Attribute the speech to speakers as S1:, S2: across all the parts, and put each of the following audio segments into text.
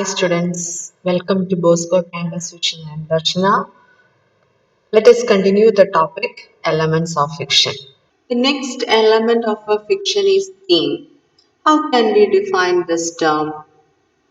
S1: Hi students, welcome to Bosco Campus Fiction. I am Darshana. Let us continue the topic elements of fiction. The next element of a fiction is theme. How can we define this term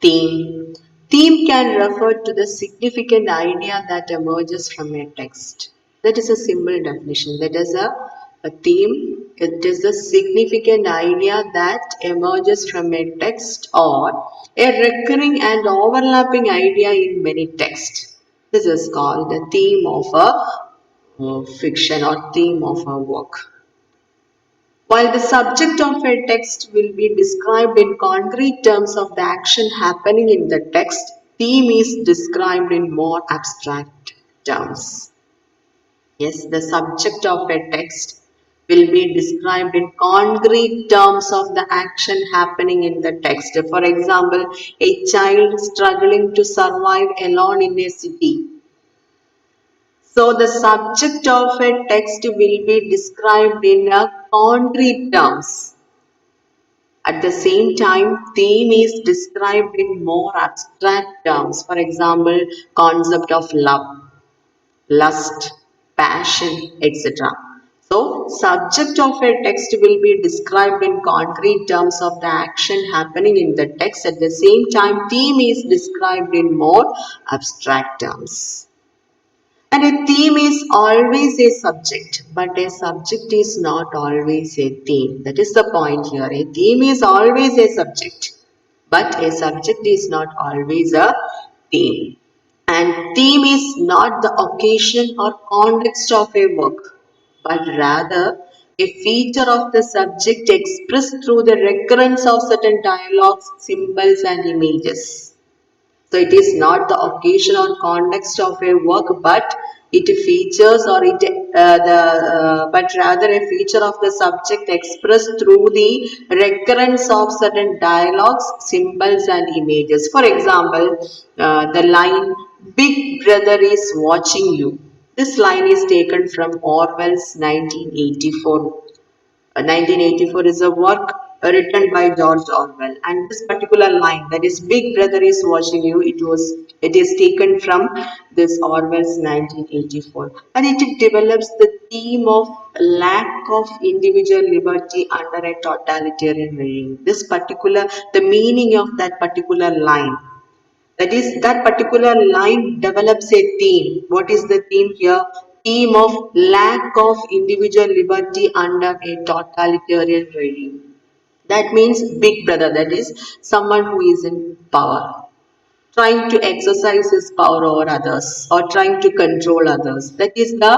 S1: theme? Theme can refer to the significant idea that emerges from a text. That is a simple definition. That is a theme. It is the significant idea that emerges from a text or a recurring and overlapping idea in many texts. This is called the theme of a fiction or theme of a work. While the subject of a text will be described in concrete terms of the action happening in the text, theme is described in more abstract terms. Yes, the subject of a text will be described in concrete terms of the action happening in the text. For example, a child struggling to survive alone in a city. So the subject of a text will be described in a concrete terms. At the same time, theme is described in more abstract terms. For example, concept of love, lust, passion, etc. So, subject of a text will be described in concrete terms of the action happening in the text. At the same time, theme is described in more abstract terms. And a theme is always a subject, but a subject is not always a theme. That is the point here. A theme is always a subject, but a subject is not always a theme. And theme is not the occasion or context of a work, but rather a feature of the subject expressed through the recurrence of certain dialogues, symbols, and images. So it is not the occasion or context of a work, but it features or but rather a feature of the subject expressed through the recurrence of certain dialogues, symbols, and images. For example, the line "Big Brother is watching you." This line is taken from Orwell's 1984. 1984 is a work written by George Orwell, and this particular line, that is "Big Brother is watching you," it is taken from this Orwell's 1984, and it develops the theme of lack of individual liberty under a totalitarian regime. The meaning of that particular line, that is, that particular line develops a theme. What is the theme here? Theme of lack of individual liberty under a totalitarian regime. That means big brother, that is someone who is in power, trying to exercise his power over others or trying to control others. That is the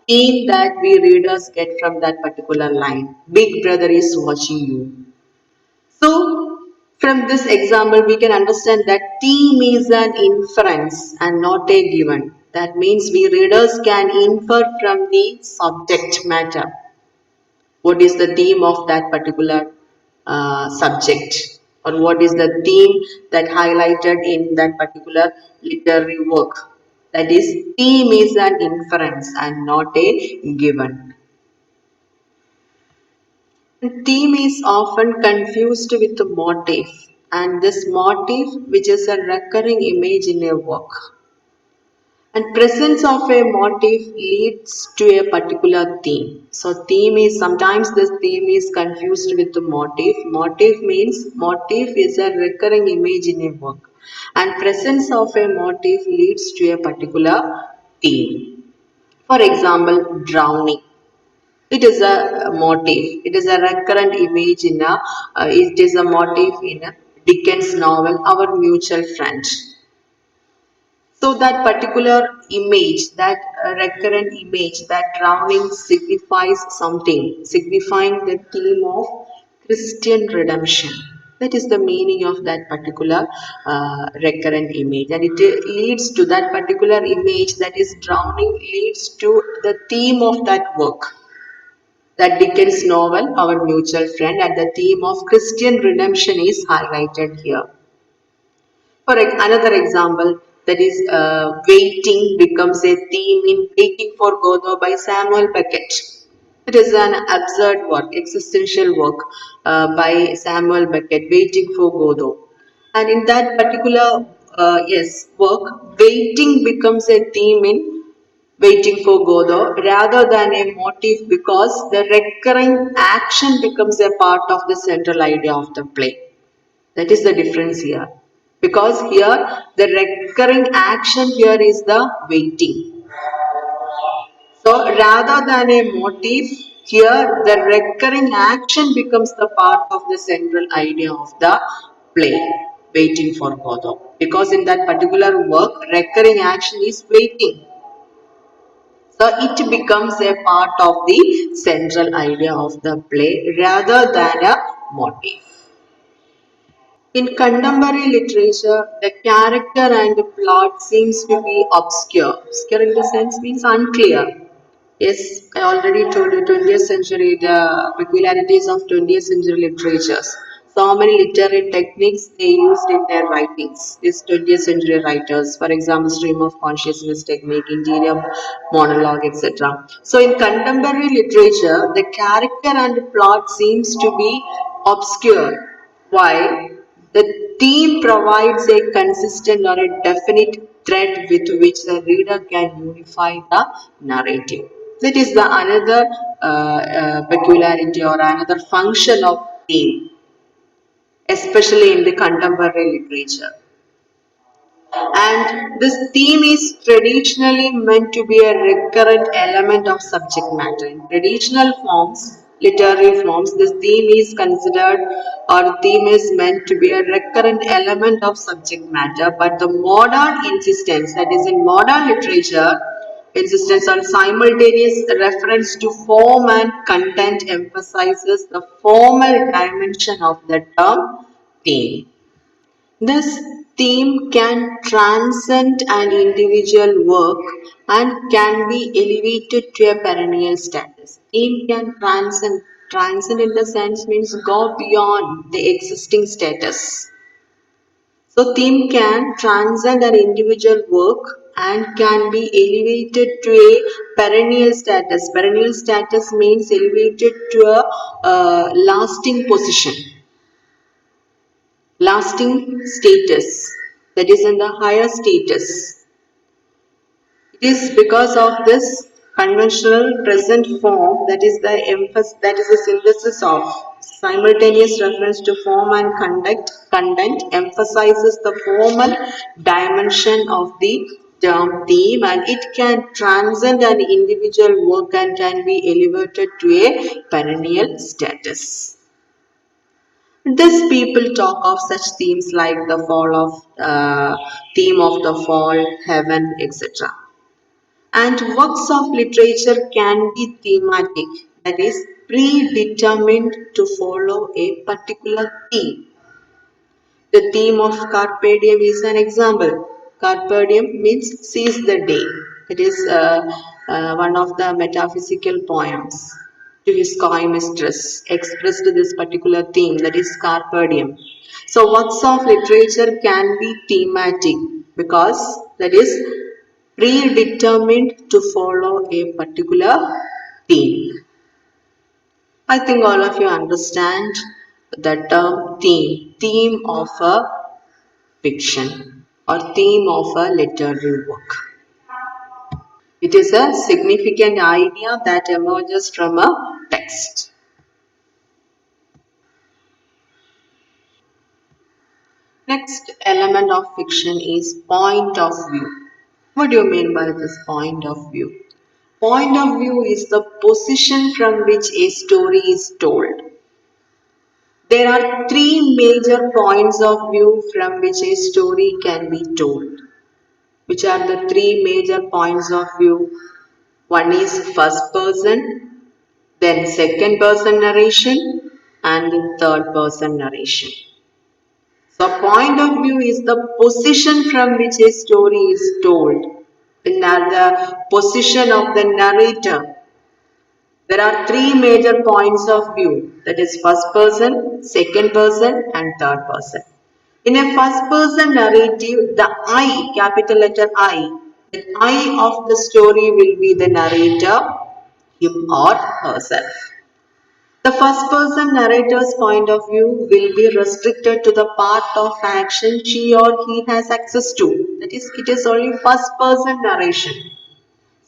S1: theme that we readers get from that particular line. Big brother is watching you. So, from this example, we can understand that theme is an inference and not a given. That means we readers can infer from the subject matter. What is the theme of that particular subject, or what is the theme that highlighted in that particular literary work? That is, theme is an inference and not a given. Theme is often confused with the motif, and this motif, which is a recurring image in a work. And presence of a motif leads to a particular theme. So theme is sometimes this theme is confused with the motif. Motif is a recurring image in a work, and presence of a motif leads to a particular theme. For example, drowning. It is a motif. It is a recurrent image in a. It is a motif in a Dickens novel, Our Mutual Friend. So that particular image, that recurrent image, that drowning signifies something, signifying the theme of Christian redemption. That is the meaning of that particular recurrent image, and it leads to that particular image, that is drowning, leads to the theme of that work, that Dickens novel, Our Mutual Friend, and the theme of Christian redemption is highlighted here. For another example, that is waiting becomes a theme in Waiting for Godot by Samuel Beckett. It is an absurd work, existential work by Samuel Beckett, Waiting for Godot. And in that particular work, waiting becomes a theme in Waiting for Godot rather than a motif because the recurring action becomes a part of the central idea of the play. That is the difference here. Because here the recurring action here is the waiting. So rather than a motif, here the recurring action becomes the part of the central idea of the play, waiting for Godot. Because in that particular work, recurring action is waiting. So it becomes a part of the central idea of the play rather than a motif. In contemporary literature, the character and the plot seems to be obscure. Obscure in the sense means unclear. Yes, I already told you 20th century, the peculiarities of 20th century literatures. So many literary techniques they used in their writings, these 20th century writers, for example, stream of consciousness technique, interior monologue, etc. So in contemporary literature, the character and plot seems to be obscure. Why? The theme provides a consistent or a definite thread with which the reader can unify the narrative. That is the another peculiarity or another function of theme, especially in the contemporary literature. And this theme is traditionally meant to be a recurrent element of subject matter. In traditional forms, literary forms, this theme is considered or theme is meant to be a recurrent element of subject matter. But the modern insistence, that is in modern literature, insistence on simultaneous reference to form and content emphasizes the formal dimension of the term theme. This theme can transcend an individual work and can be elevated to a perennial status. Theme can transcend. Transcend in the sense means go beyond the existing status. So theme can transcend an individual work and can be elevated to a perennial status. Perennial status means elevated to a lasting position, lasting status, that is in the higher status. It is because of this conventional present form that is the emphasis, that is the synthesis of simultaneous reference to form and content emphasizes the formal dimension of the term theme, and it can transcend an individual work and can be elevated to a perennial status. Thus, people talk of such themes like the fall of theme of the fall, heaven, etc. And works of literature can be thematic, that is, predetermined to follow a particular theme. The theme of Carpe Diem is an example. Carpe Diem means seize the day. It is one of the metaphysical poems to his coy mistress expressed this particular theme, that is Carpe Diem. So works of literature can be thematic because that is predetermined to follow a particular theme. I think all of you understand the term theme of a fiction or theme of a literary work. It is a significant idea that emerges from a text. Next element of fiction is point of view. What do you mean by this point of view? Point of view is the position from which a story is told. There are three major points of view from which a story can be told. Which are the three major points of view? One is first person, then second person narration, and the third person narration. So point of view is the position from which a story is told. The position of the narrator. There are three major points of view, that is first person, second person and third person. In a first person narrative, the I, capital letter I, the I of the story will be the narrator, him or herself. The first person narrator's point of view will be restricted to the part of action she or he has access to. That is, it is only first person narration.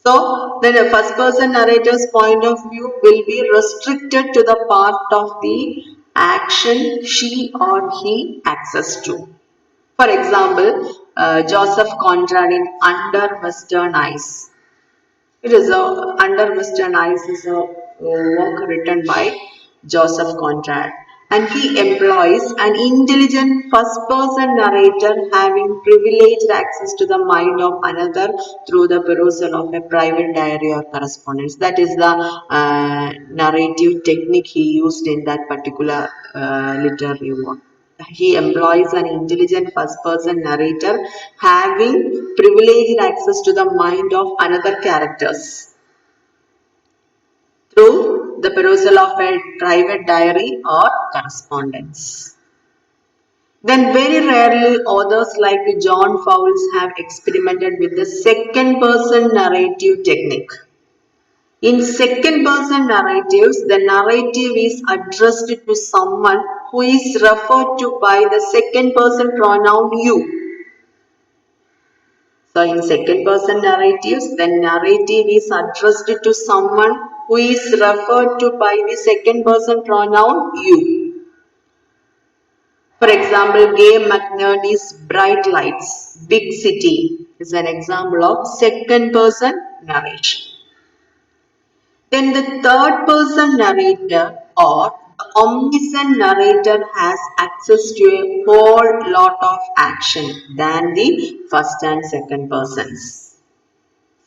S1: So, then a first person narrator's point of view will be restricted to the part of the action she or he access to. For example, Joseph Conrad in Under Western Eyes. It is a Under Western Eyes is a work written by Joseph Conrad, and he employs an intelligent first-person narrator having privileged access to the mind of another through the perusal of a private diary or correspondence. That is the narrative technique he used in that particular literary work. He employs an intelligent first-person narrator having privileged access to the mind of another characters through the perusal of a private diary or correspondence. Then very rarely authors like John Fowles have experimented with the second person narrative technique. In second person narratives, the narrative is addressed to someone who is referred to by the second person pronoun you. So in second person narratives, the narrative is addressed to someone who is referred to by the second person pronoun you. For example, Gay McNerney's Bright Lights, Big City is an example of second person narration. Then the third person narrator or the omniscient narrator has access to a whole lot of action than the first and second persons.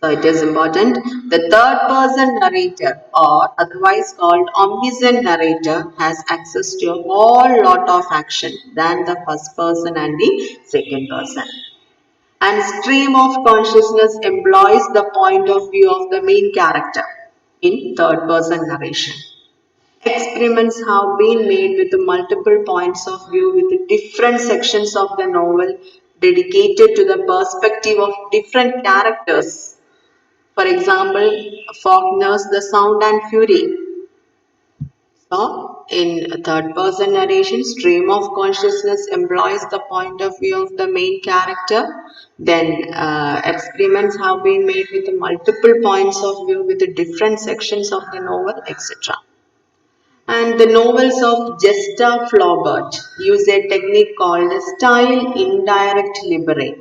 S1: So it is important. The third person narrator or otherwise called omniscient narrator has access to a whole lot of action than the first person and the second person. And stream of consciousness employs the point of view of the main character in third person narration. Experiments have been made with multiple points of view with different sections of the novel dedicated to the perspective of different characters. For example, Faulkner's The Sound and Fury. So, in third person narration, stream of consciousness employs the point of view of the main character. Then, experiments have been made with multiple points of view with the different sections of the novel, etc. And the novels of Gesta Flaubert use a technique called style indirect libre.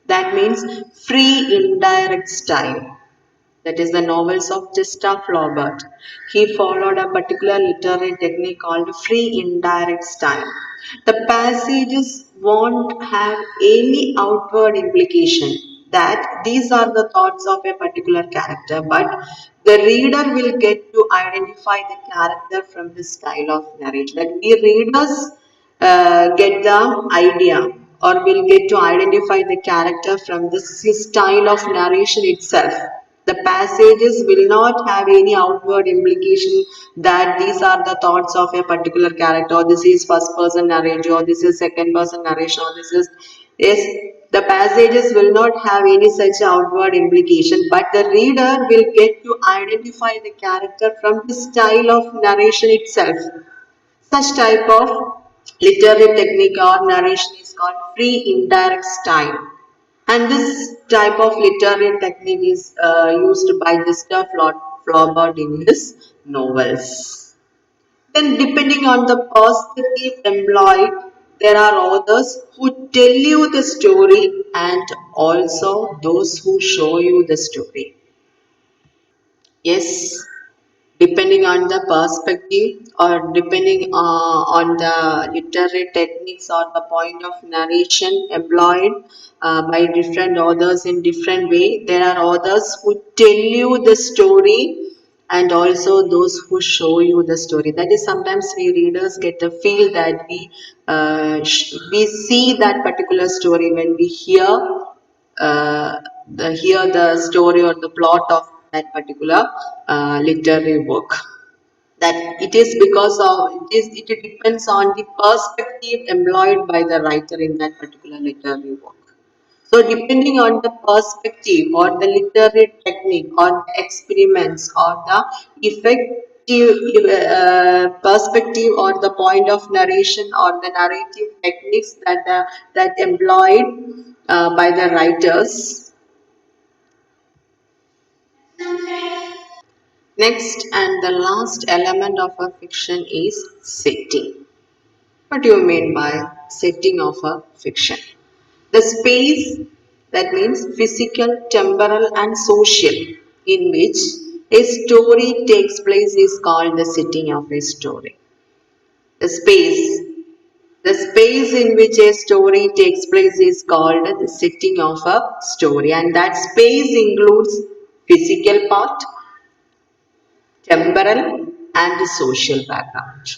S1: That means free indirect style. That is the novels of Gesta Flaubert. He followed a particular literary technique called free indirect style. The passages won't have any outward implication that these are the thoughts of a particular character, but the reader will get to identify the character from the style of narration. That we readers get the idea or will get to identify the character from the style of narration itself. The passages will not have any outward implication that these are the thoughts of a particular character, or this is first person narrative, or this is second person narration, or this is yes. The passages will not have any such outward implication, but the reader will get to identify the character from the style of narration itself. Such type of literary technique or narration is called free indirect style. And this type of literary technique is used by Gustav Flaubert in his novels. Then depending on the perspective employed, there are authors who tell you the story and also those who show you the story. Yes, depending on the perspective or depending on the literary techniques or the point of narration employed by different authors in different way, there are authors who tell you the story and also those who show you the story. That is, sometimes we readers get a feel that we see that particular story when we hear the story or the plot of that particular literary work. That it is because of it depends on the perspective employed by the writer in that particular literary work. So depending on the perspective or the literary technique or the experiments or the effect perspective or the point of narration or the narrative techniques that employed by the writers. Next and the last element of a fiction is setting. What do you mean by setting of a fiction? The space, that means physical, temporal, and social, in which a story takes place is called the setting of a story. The space, the space in which a story takes place is called the setting of a story, and that space includes physical part, temporal, and social background.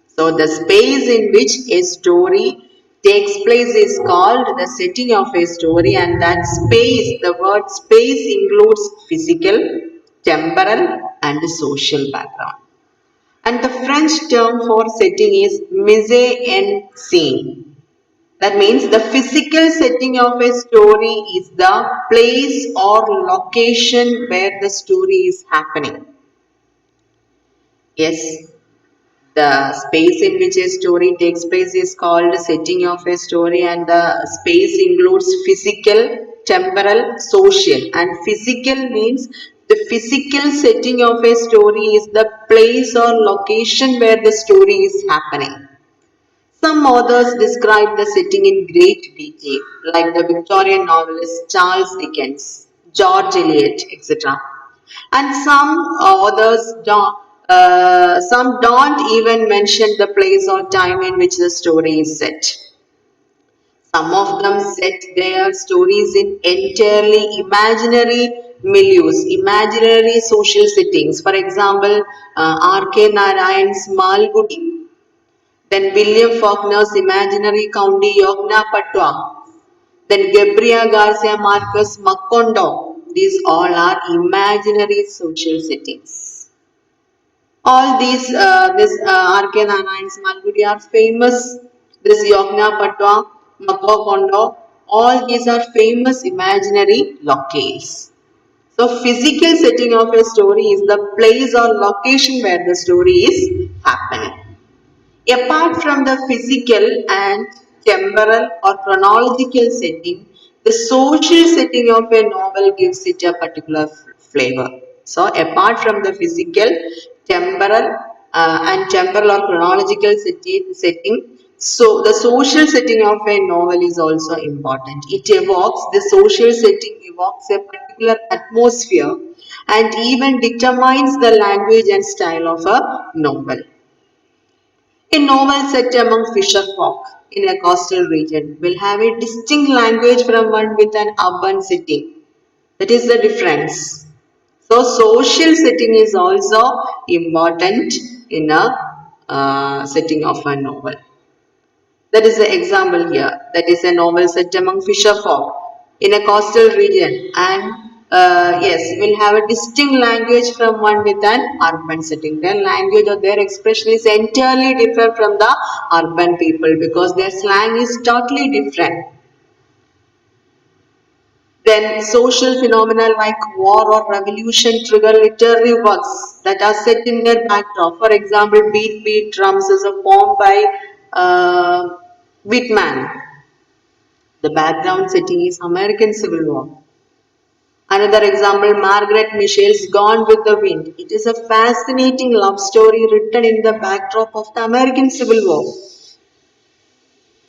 S1: So the space in which a story takes place is called the setting of a story, and that space, the word space includes physical, temporal, and social background. And the French term for setting is mise en scene. That means the physical setting of a story is the place or location where the story is happening. Yes, the space in which a story takes place is called setting of a story, and the space includes physical, temporal, social. And physical means the physical setting of a story is the place or location where the story is happening. Some authors describe the setting in great detail, like the Victorian novelist Charles Dickens, George Eliot, etc. And some don't even mention the place or time in which the story is set. Some of them set their stories in entirely imaginary milieus, imaginary social settings. For example, R.K. Narayan's Malgudi, then William Faulkner's imaginary county Yognapatwa, then Gabriel Garcia Marquez Macondo. These all are imaginary social settings. All this R.K. Narayan's Malgudi are famous. This Yognapatwa, Macondo, all these are famous imaginary locales. So physical setting of a story is the place or location where the story is happening. Apart from the physical and temporal or chronological setting, the social setting of a novel gives it a particular flavor. So, apart from the physical, temporal, and temporal or chronological setting, so the social setting of a novel is also important. The social setting evokes a particular atmosphere and even determines the language and style of a novel. A novel set among fisher folk in a coastal region will have a distinct language from one with an urban setting. That is the difference. So, social setting is also important in a setting of a novel. That is the example here. That is a novel set among fisher folk in a coastal region, and yes, will have a distinct language from one with an urban setting. Their language or their expression is entirely different from the urban people because their slang is totally different. Then social phenomena like war or revolution trigger literary works that are set in their backdrop. For example, Beat Beat Drums is a poem by Whitman. The background setting is American Civil War. Another example, Margaret Mitchell's Gone with the Wind. It is a fascinating love story written in the backdrop of the American Civil War.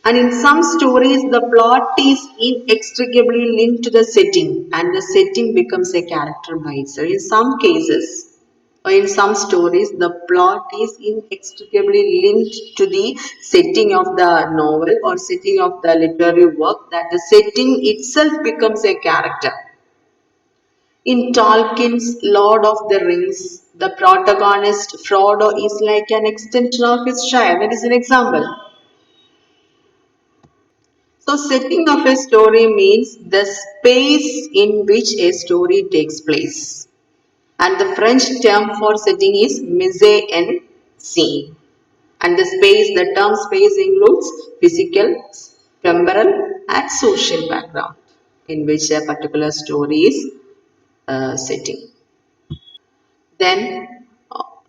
S1: And in some stories, the plot is inextricably linked to the setting, and the setting becomes a character by itself. In some cases, or in some stories, the plot is inextricably linked to the setting of the novel or setting of the literary work, that the setting itself becomes a character. In Tolkien's Lord of the Rings, the protagonist Frodo is like an extension of his child. That is an example. So, setting of a story means the space in which a story takes place. And the French term for setting is mise en scene. And the term space includes physical, temporal, and social background in which a particular story is setting. Then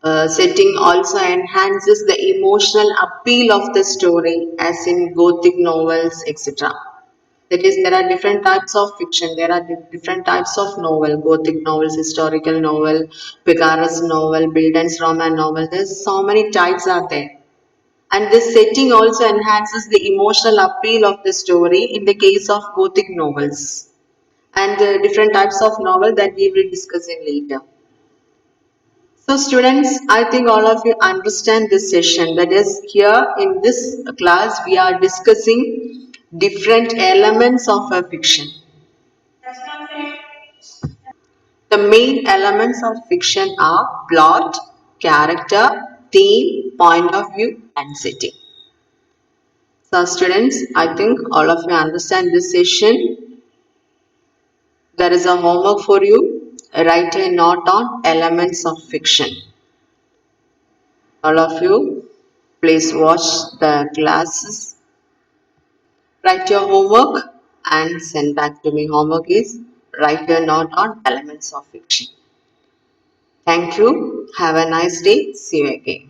S1: Setting also enhances the emotional appeal of the story, as in Gothic novels, etc. That is, there are different types of fiction. There are different types of novel. Gothic novels, historical novel, Picaresque novel, Bildens Roman novel. There's so many types are there. And this setting also enhances the emotional appeal of the story in the case of Gothic novels. And different types of novel that we will discuss in later. So students, I think all of you understand this session. That is, here in this class, we are discussing different elements of a fiction. The main elements of fiction are plot, character, theme, point of view, and setting. So students, I think all of you understand this session. There is a homework for you. Write a note on elements of fiction. All of you, please watch the classes. Write your homework and send back to me. Homework is write your note on elements of fiction. Thank you. Have a nice day. See you again.